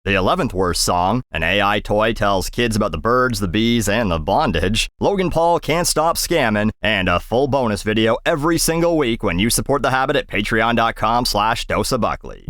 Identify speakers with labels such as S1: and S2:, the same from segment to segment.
S1: The 11th worst song, an AI toy tells kids about the birds, the bees, and the bondage. Logan Paul can't stop scamming, and a full bonus video every single week when you support The Habit at patreon.com/doseofbuckley.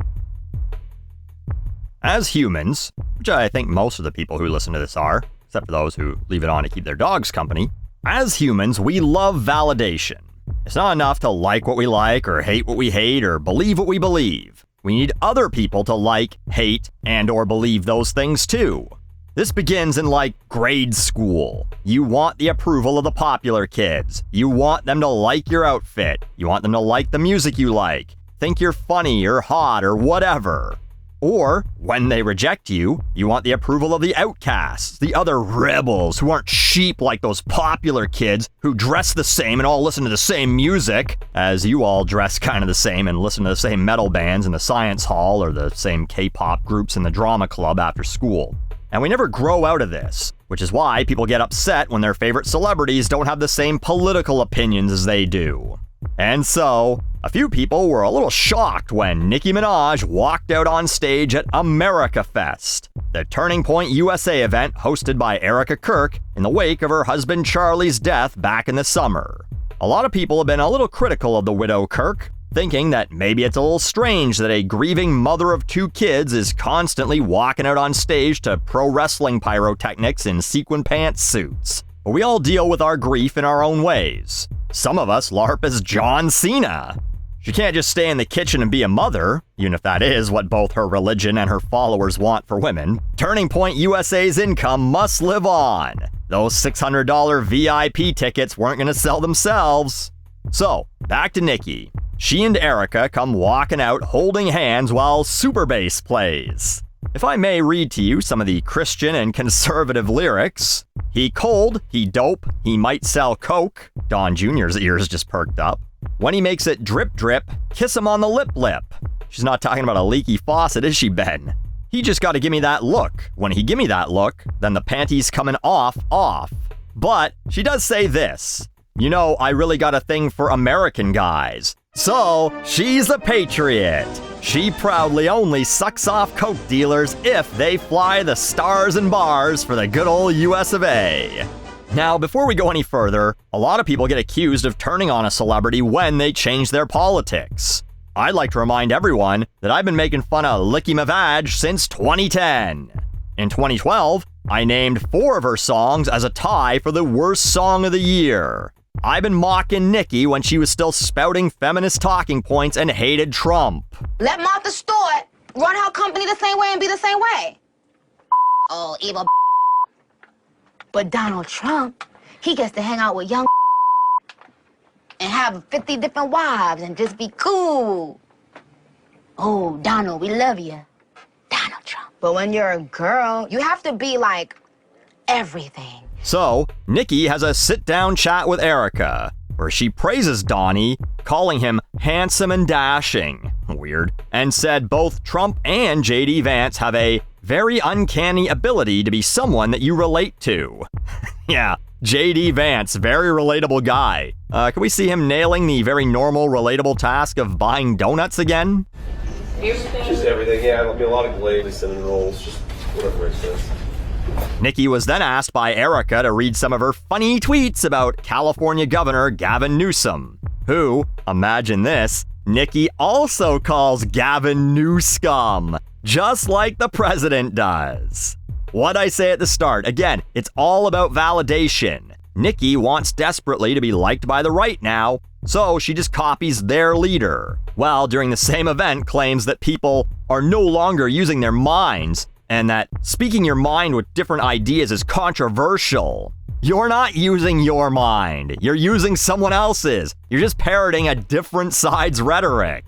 S1: As humans, which I think most of the people who listen to this are, except for those who leave it on to keep their dogs company, as humans, we love validation. It's not enough to like what we like, or hate what we hate, or believe what we believe. We need other people to like, hate, and or believe those things too. This begins in grade school. You want the approval of the popular kids. You want them to like your outfit. You want them to like the music you like, think you're funny or hot or whatever. Or, when they reject you, you want the approval of the outcasts, the other rebels who aren't sheep like those popular kids who dress the same and all listen to the same music, as you all dress kind of the same and listen to the same metal bands in the science hall or the same K-pop groups in the drama club after school. And we never grow out of this, which is why people get upset when their favorite celebrities don't have the same political opinions as they do. And so, a few people were a little shocked when Nicki Minaj walked out on stage at America Fest, the Turning Point USA event hosted by Erika Kirk in the wake of her husband Charlie's death back in the summer. A lot of people have been a little critical of the widow Kirk, thinking that maybe it's a little strange that a grieving mother of 2 kids is constantly walking out on stage to pro wrestling pyrotechnics in sequin pantsuits. But we all deal with our grief in our own ways. Some of us LARP as John Cena. She can't just stay in the kitchen and be a mother, even if that is what both her religion and her followers want for women. Turning Point USA's income must live on. Those $600 VIP tickets weren't going to sell themselves. So, back to Nicki. She and Erika come walking out holding hands while Super Bass plays. If I may read to you some of the Christian and conservative lyrics. He cold, he dope, he might sell coke. Don Jr.'s ears just perked up. When he makes it drip drip, kiss him on the lip lip. She's not talking about a leaky faucet, is she, Ben? He just gotta give me that look. When he give me that look, then the panties coming off. But she does say this. You know, I really got a thing for American guys. So, she's a patriot. She proudly only sucks off coke dealers if they fly the stars and bars for the good old US of A. Now, before we go any further, a lot of people get accused of turning on a celebrity when they change their politics. I'd like to remind everyone that I've been making fun of Nicki Minaj since 2010. In 2012, I named 4 of her songs as a tie for the worst song of the year. I've been mocking Nicki when she was still spouting feminist talking points and hated Trump.
S2: Let Martha Stewart run her company the same way and be the same way. Oh, evil. But Donald Trump, he gets to hang out with young and have 50 different wives and just be cool. Oh, Donald, we love you. Donald Trump. But when you're a girl, you have to be like everything.
S1: So, Nicki has a sit-down chat with Erika, where she praises Donnie, calling him handsome and dashing, weird, and said both Trump and J.D. Vance have a very uncanny ability to be someone that you relate to. Yeah, J.D. Vance, very relatable guy. Can we see him nailing the very normal, relatable task of buying donuts again?
S3: Just everything, yeah, it'll be a lot of glaze, cinnamon rolls, just whatever makes sense.
S1: Nicki was then asked by Erika to read some of her funny tweets about California Governor Gavin Newsom, who, imagine this, Nicki also calls Gavin Newscum, just like the president does. What'd I say at the start? Again, it's all about validation. Nicki wants desperately to be liked by the right now, so she just copies their leader, while during the same event claims that people are no longer using their minds and that speaking your mind with different ideas is controversial. You're not using your mind. You're using someone else's. You're just parroting a different side's rhetoric.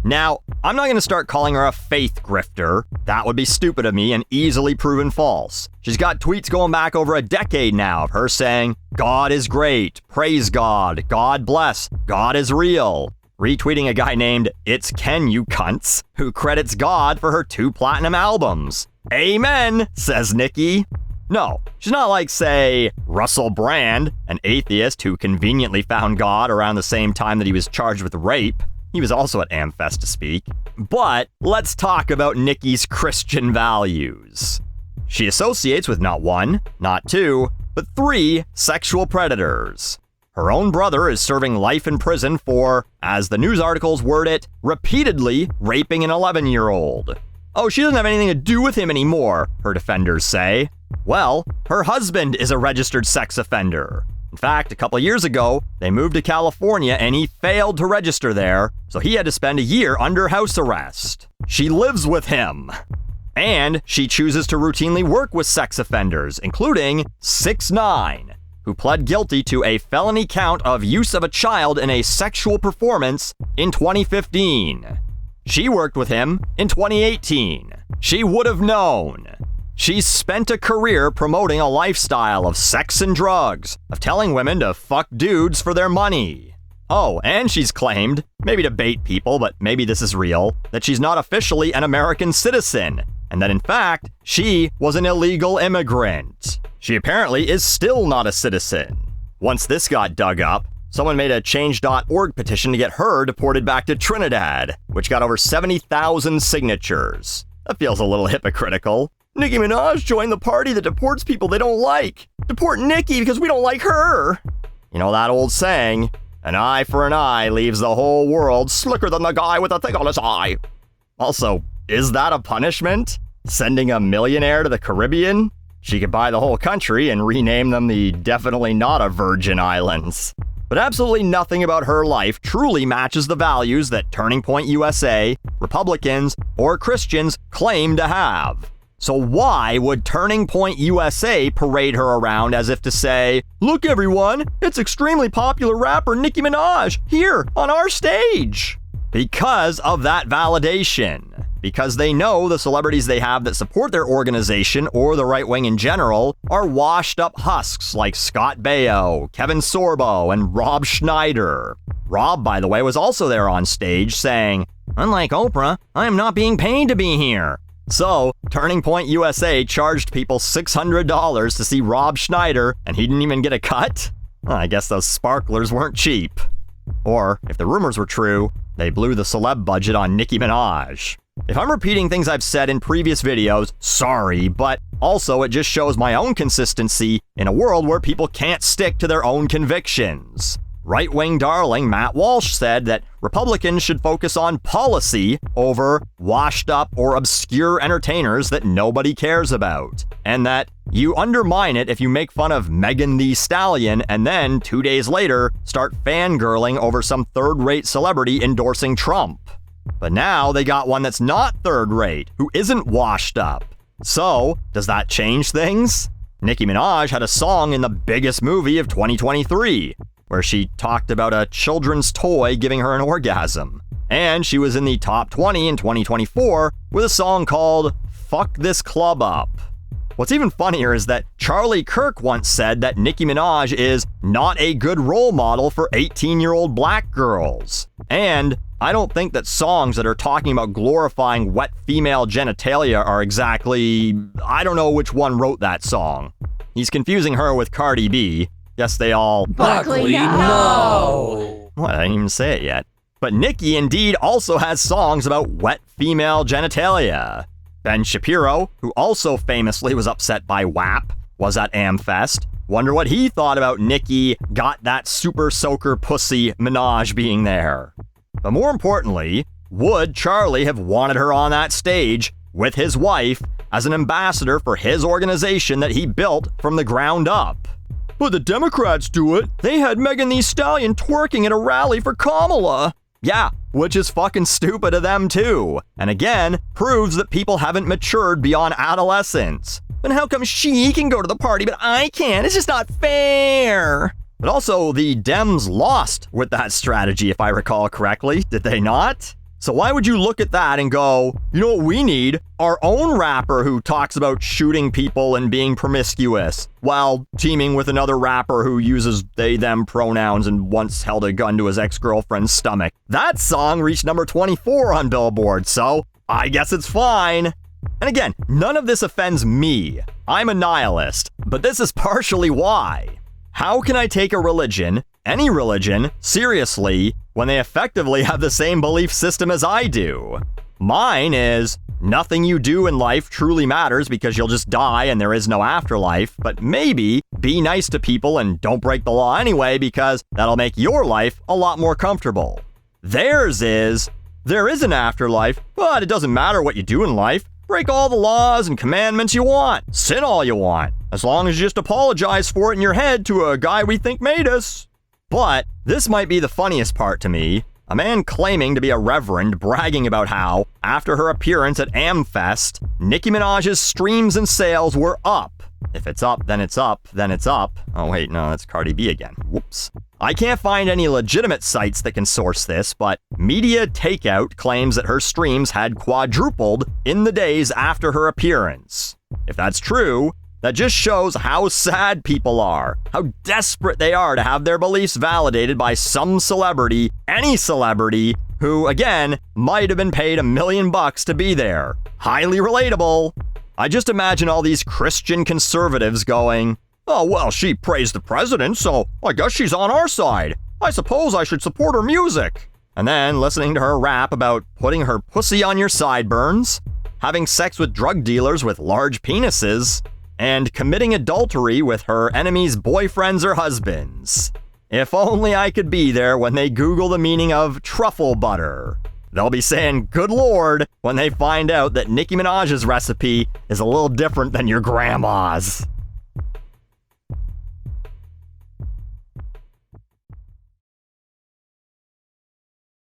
S1: Now, I'm not going to start calling her a faith grifter. That would be stupid of me and easily proven false. She's got tweets going back over a decade now of her saying, God is great, praise God, God bless, God is real. Retweeting a guy named It's Ken You Cunts, who credits God for her 2 platinum albums. Amen, says Nicki. No, she's not like, say, Russell Brand, an atheist who conveniently found God around the same time that he was charged with rape. He was also at AmFest to speak. But let's talk about Nicki's Christian values. She associates with not one, not two, but 3 sexual predators. Her own brother is serving life in prison for, as the news articles word it, repeatedly raping an 11-year-old. Oh, she doesn't have anything to do with him anymore, her defenders say. Well, her husband is a registered sex offender. In fact, a couple years ago, they moved to California and he failed to register there, so he had to spend a year under house arrest. She lives with him. And she chooses to routinely work with sex offenders, including 6ix9ine, who pled guilty to a felony count of use of a child in a sexual performance in 2015. She worked with him in 2018. She would have known. She's spent a career promoting a lifestyle of sex and drugs, of telling women to fuck dudes for their money. Oh, and she's claimed, maybe to bait people, but maybe this is real, that she's not officially an American citizen, and that in fact, she was an illegal immigrant. She apparently is still not a citizen. Once this got dug up, someone made a Change.org petition to get her deported back to Trinidad, which got over 70,000 signatures. That feels a little hypocritical. Nicki Minaj joined the party that deports people they don't like. Deport Nicki because we don't like her. You know that old saying, an eye for an eye leaves the whole world slicker than the guy with a thing on his eye. Also, is that a punishment? Sending a millionaire to the Caribbean? She could buy the whole country and rename them the definitely not a Virgin Islands. But absolutely nothing about her life truly matches the values that Turning Point USA, Republicans, or Christians claim to have. So why would Turning Point USA parade her around as if to say, look everyone, it's extremely popular rapper Nicki Minaj here on our stage? Because of that validation. Because they know the celebrities they have that support their organization or the right wing in general are washed up husks like Scott Baio, Kevin Sorbo, and Rob Schneider. Rob, by the way, was also there on stage saying, unlike Oprah, I am not being paid to be here. So, Turning Point USA charged people $600 to see Rob Schneider, and he didn't even get a cut? Well, I guess those sparklers weren't cheap. Or, if the rumors were true, they blew the celeb budget on Nicki Minaj. If I'm repeating things I've said in previous videos, sorry, but also it just shows my own consistency in a world where people can't stick to their own convictions. Right-wing darling Matt Walsh said that Republicans should focus on policy over washed-up or obscure entertainers that nobody cares about, and that you undermine it if you make fun of Megan Thee Stallion and then 2 days later start fangirling over some third-rate celebrity endorsing Trump. But now they got one that's not third-rate, who isn't washed up. So, does that change things? Nicki Minaj had a song in the biggest movie of 2023, where she talked about a children's toy giving her an orgasm. And she was in the top 20 in 2024 with a song called Fuck This Club Up. What's even funnier is that Charlie Kirk once said that Nicki Minaj is not a good role model for 18-year-old black girls. And I don't think that songs that are talking about glorifying wet female genitalia are exactly... I don't know which one wrote that song. He's confusing her with Cardi B. Guess they all...
S4: Buckley, no!
S1: What? I didn't even say it yet. But Nicki indeed also has songs about wet female genitalia. Ben Shapiro, who also famously was upset by WAP, was at AmFest. Wonder what he thought about Nicki got that super soaker pussy Minaj being there. But more importantly, would Charlie have wanted her on that stage with his wife as an ambassador for his organization that he built from the ground up? But the Democrats do it. They had Megan Thee Stallion twerking at a rally for Kamala. Yeah, which is fucking stupid of them too. And again, proves that people haven't matured beyond adolescence. And how come she can go to the party but I can't? It's just not fair. But also, the Dems lost with that strategy, if I recall correctly, did they not? So why would you look at that and go, you know what we need? Our own rapper who talks about shooting people and being promiscuous, while teaming with another rapper who uses they-them pronouns and once held a gun to his ex-girlfriend's stomach. That song reached number 24 on Billboard, so I guess it's fine. And again, none of this offends me. I'm a nihilist, but this is partially why. How can I take a religion, any religion, seriously, when they effectively have the same belief system as I do. Mine is, nothing you do in life truly matters because you'll just die and there is no afterlife, but maybe be nice to people and don't break the law anyway because that'll make your life a lot more comfortable. Theirs is, there is an afterlife, but it doesn't matter what you do in life. Break all the laws and commandments you want. Sin all you want. As long as you just apologize for it in your head to a guy we think made us. But this might be the funniest part to me. A man claiming to be a reverend bragging about how, after her appearance at AmFest, Nicki Minaj's streams and sales were up. If it's up, then it's up, then it's up. Oh wait, no, that's Cardi B again. Whoops. I can't find any legitimate sites that can source this, but Media Takeout claims that her streams had quadrupled in the days after her appearance. If that's true, that just shows how sad people are, how desperate they are to have their beliefs validated by some celebrity, any celebrity, who, again, might have been paid $1 million to be there. Highly relatable. I just imagine all these Christian conservatives going, oh, well, she praised the president, so I guess she's on our side. I suppose I should support her music. And then listening to her rap about putting her pussy on your sideburns, having sex with drug dealers with large penises, and committing adultery with her enemies' boyfriends or husbands. If only I could be there when they Google the meaning of truffle butter. They'll be saying, good lord, when they find out that Nicki Minaj's recipe is a little different than your grandma's.